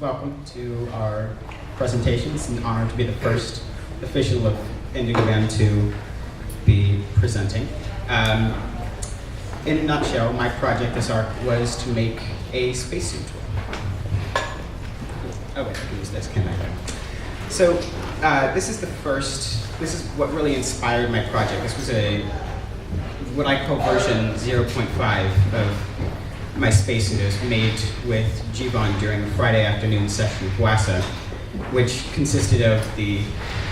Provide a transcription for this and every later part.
welcome to our presentation. It's an honor to be the first official of Indigo M to be presenting. In a nutshell, my project this arc was to make a spacesuit. Oh wait, I can use this, can I? So this is what really inspired my project. This was what I call version 0.5 of my spacesuit. It was made with Jivon during a Friday afternoon session with WASA, which consisted of the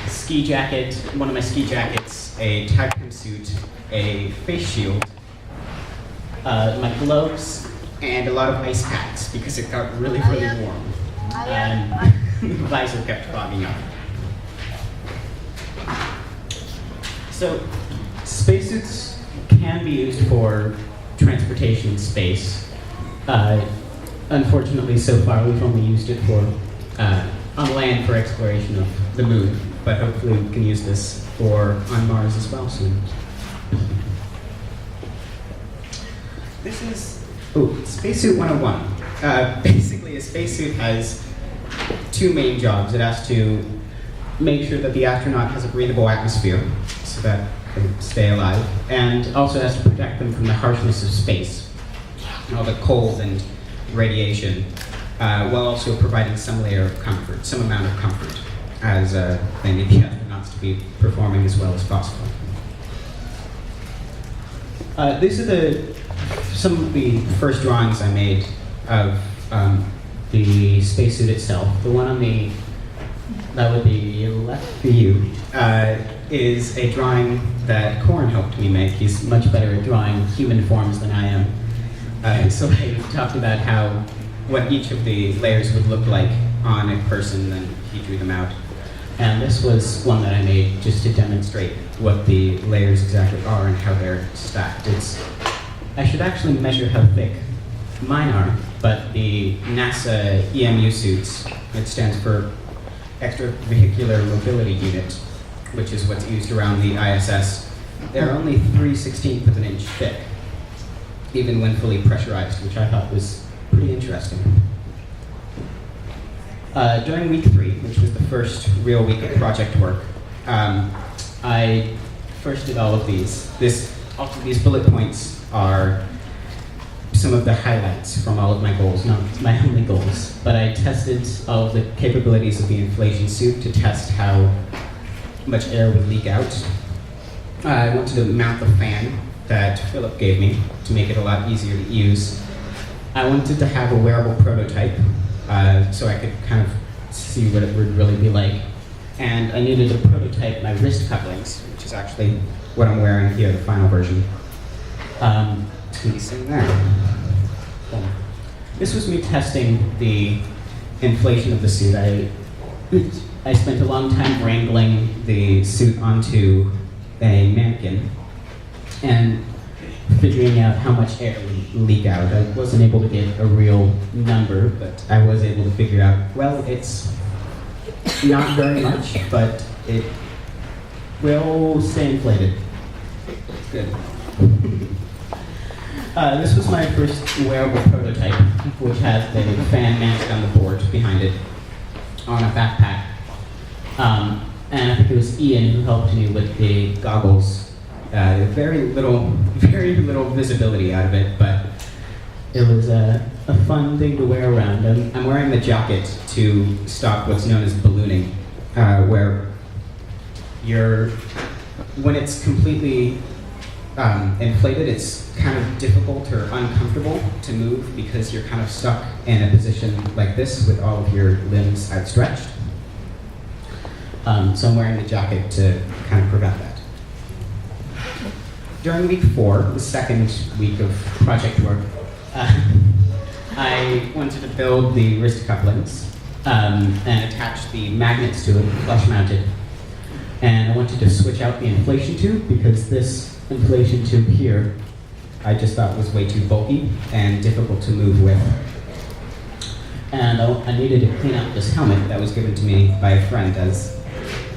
ski jacket, one of my ski jackets, a tactical suit, a face shield, my gloves, and a lot of ice packs because it got really, really warm. And the visor kept fogging up. So, spacesuits can be used for transportation in space. Unfortunately, so far we've only used it for on land for exploration of the moon, but hopefully we can use this on Mars as well soon. This is Spacesuit 101. Basically, a spacesuit has two main jobs. It has to make sure that the astronaut has a breathable atmosphere so that they stay alive, and also has to protect them from the harshness of space, all the cold and radiation, while also providing some layer of comfort, some amount of comfort, as they need the astronauts to be performing as well as possible. These are some of the first drawings I made of the spacesuit itself. The one that would be left for you is a drawing that Corin helped me make. He's much better at drawing human forms than I am. So I talked about what each of the layers would look like on a person, then he drew them out. And this was one that I made just to demonstrate what the layers exactly are and how they're stacked. I should actually measure how thick mine are, but the NASA EMU suits, it stands for Extravehicular Mobility Unit, which is what's used around the ISS. They're only 3/16 of an inch thick, even when fully pressurized, which I thought was pretty interesting. During week 3, which was the first real week of project work, I first did all of these. All of these bullet points are some of the highlights from all of my goals, not my only goals, but I tested all of the capabilities of the inflation suit to test how much air would leak out. I wanted to mount the fan that Philip gave me to make it a lot easier to use. I wanted to have a wearable prototype so I could kind of see what it would really be like. And I needed to prototype my wrist couplings, which is actually what I'm wearing here, the final version. This was me testing the inflation of the suit. I spent a long time wrangling the suit onto a mannequin and figuring out how much air would leak out. I wasn't able to get a real number, but I was able to figure out, well, it's not very much, but it will stay inflated. Good. This was my first wearable prototype, which has the fan mounted on the board behind it on a backpack. And I think it was Ian who helped me with the goggles. Very little visibility out of it, but it was a fun thing to wear around. I'm wearing the jacket to stop what's known as ballooning, where when it's completely inflated, it's kind of difficult or uncomfortable to move because you're kind of stuck in a position like this with all of your limbs outstretched. So I'm wearing the jacket to kind of prevent that. During week 4, the second week of project work, I wanted to build the wrist couplings and attach the magnets to it, flush mounted. And I wanted to switch out the inflation tube because this inflation tube here I just thought was way too bulky and difficult to move with. And I needed to clean up this helmet that was given to me by a friend, as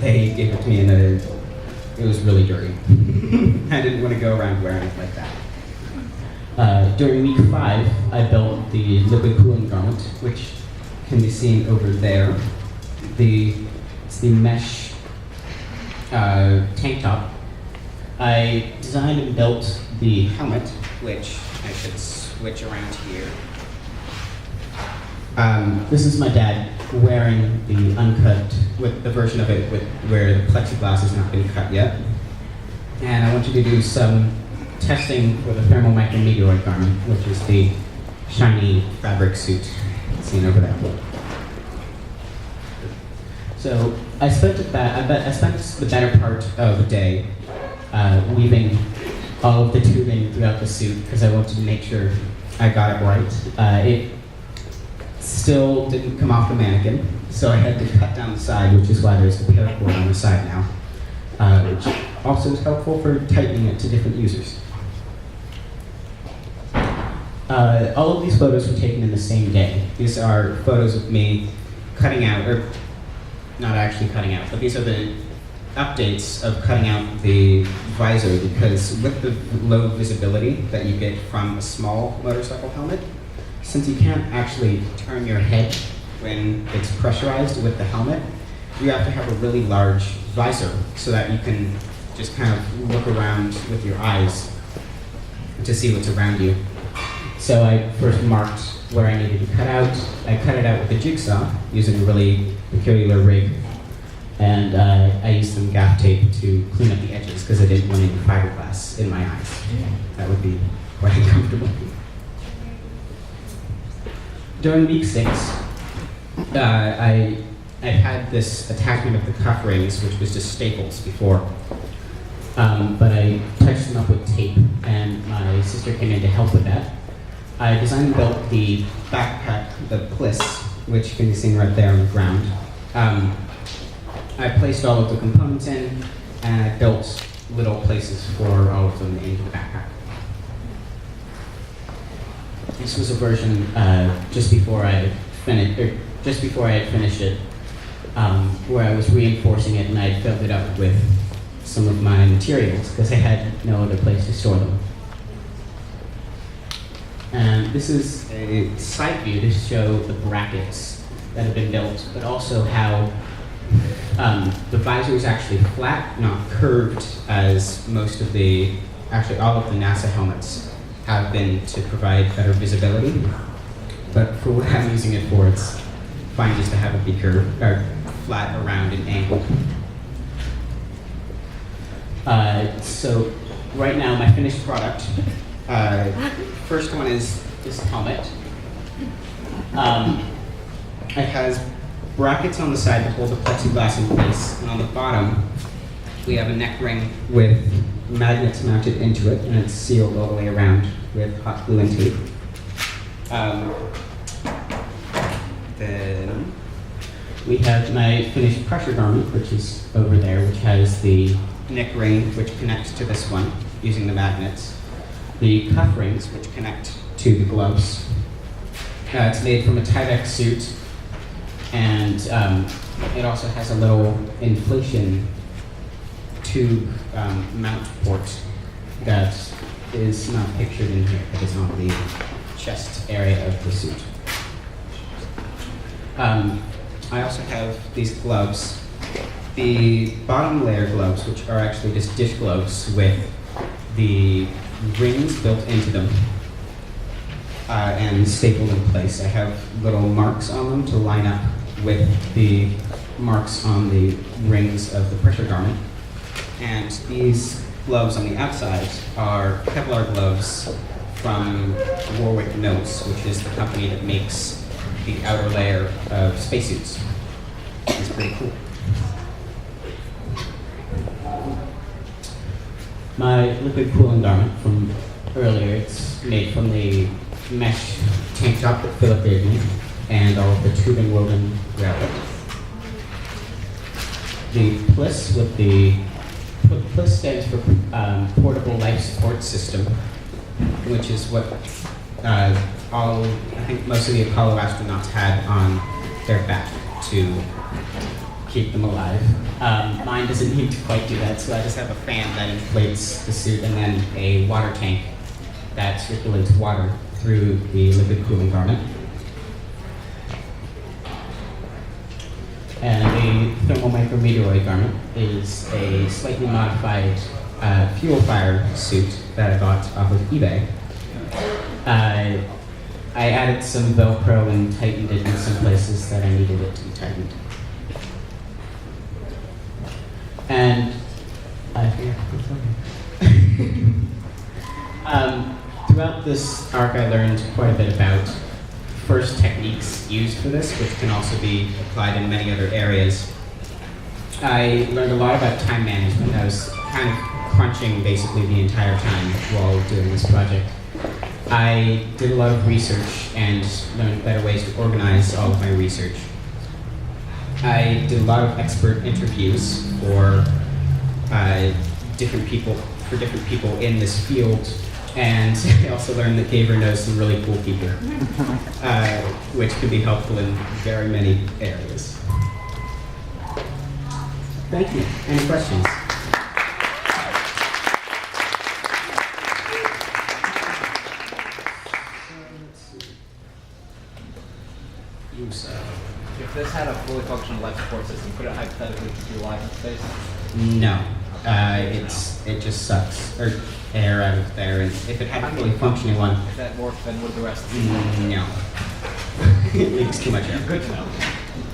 they gave it to me it was really dirty. I didn't want to go around wearing it like that. During week 5, I built the liquid cooling garment, which can be seen over there. It's the mesh tank top. I designed and built the helmet, which I should switch around here. This is my dad wearing the uncut, with the version of it where the plexiglass has not been cut yet. And I want you to do some testing for the thermal micrometeoroid garment, which is the shiny fabric suit seen over there. So I spent the better part of a day weaving all of the tubing throughout the suit because I wanted to make sure I got it right. It still didn't come off the mannequin, so I had to cut down the side, which is why there's the paracord on the side now, which also is helpful for tightening it to different users. All of these photos were taken in the same day. These are photos of me cutting out, or not actually cutting out, but these are the updates of cutting out the visor, because with the low visibility that you get from a small motorcycle helmet, since you can't actually turn your head when it's pressurized with the helmet, you have to have a really large visor so that you can just kind of look around with your eyes to see what's around you. So I first marked where I needed to cut out. I cut it out with a jigsaw using a really peculiar rig. And I used some gaff tape to clean up the edges because I didn't want any fiberglass in my eyes. That would be quite uncomfortable. During week 6, I had this attachment of the cuff rings, which was just staples before. But I touched them up with tape, and my sister came in to help with that. I designed and built the backpack, the Pliss, which can be seen right there on the ground. I placed all of the components in, and I built little places for all of them in the backpack. This was a version just before I had finished it, where I was reinforcing it, and I filled it up with some of my materials because I had no other place to store them. And this is a side view to show the brackets that have been built, but also how the visor is actually flat, not curved, as most of actually all of the NASA helmets have been to provide better visibility. But for what I'm using it for, it's fine just to have it be curved, or flat around and angled. So right now, my finished product, first one is this helmet. It has brackets on the side to hold the plexiglass in place, and on the bottom, we have a neck ring with magnets mounted into it, and it's sealed all the way around with hot glue and tape. Then we have my finished pressure garment, which is over there, which has the neck ring, which connects to this one using the magnets. The cuff rings, which connect to the gloves. It's made from a Tyvek suit, and it also has a little inflation tube mount port that is not pictured in here, but is on the chest area of the suit. I also have these gloves. The bottom layer gloves, which are actually just dish gloves with the rings built into them and stapled in place. I have little marks on them to line up with the marks on the rings of the pressure garment. And these gloves on the outside are Kevlar gloves from Warwick Notes, which is the company that makes the outer layer of spacesuits. It's pretty cool. My liquid cooling garment from earlier, it's made from the mesh tank top that Philip gave me and all of the tubing woven around it. The Pliss with the Pliss stands for Portable Life Support System, which is what I think most of the Apollo astronauts had on their back to keep them alive. Mine doesn't need to quite do that, so I just have a fan that inflates the suit and then a water tank that circulates water through the liquid cooling garment. And a thermal micrometeoroid garment is a slightly modified fuel fire suit that I got off of eBay. I added some Velcro and tightened it in some places that I needed it to be tightened. And I forgot to put something. Throughout this arc, I learned quite a bit about first techniques used for this, which can also be applied in many other areas. I learned a lot about time management. I was kind of crunching basically the entire time while doing this project. I did a lot of research and learned better ways to organize all of my research. I did a lot of expert interviews for different people in this field, and I also learned that Gaver knows some really cool people, which can be helpful in very many areas. Thank you. Any questions? If this had a fully functional life support system, could it hypothetically be alive in space? No. It just sucks air out of there, and if it had a fully functioning one, If that worked, then would the rest? no. It leaks too much air. Good to know.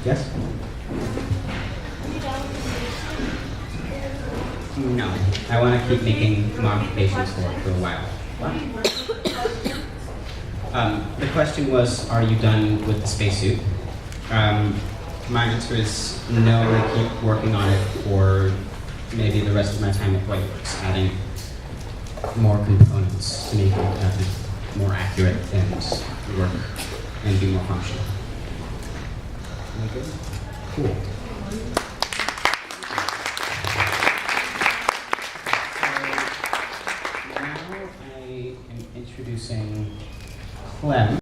Yes? No. I want to keep making modifications for it for a while. The question was, are you done with the spacesuit? My answer is no, I keep working on it for maybe the rest of my time at Whiteworks, adding more components to make it more accurate and work and be more functional. Am I good? Cool. So now I am introducing Clem.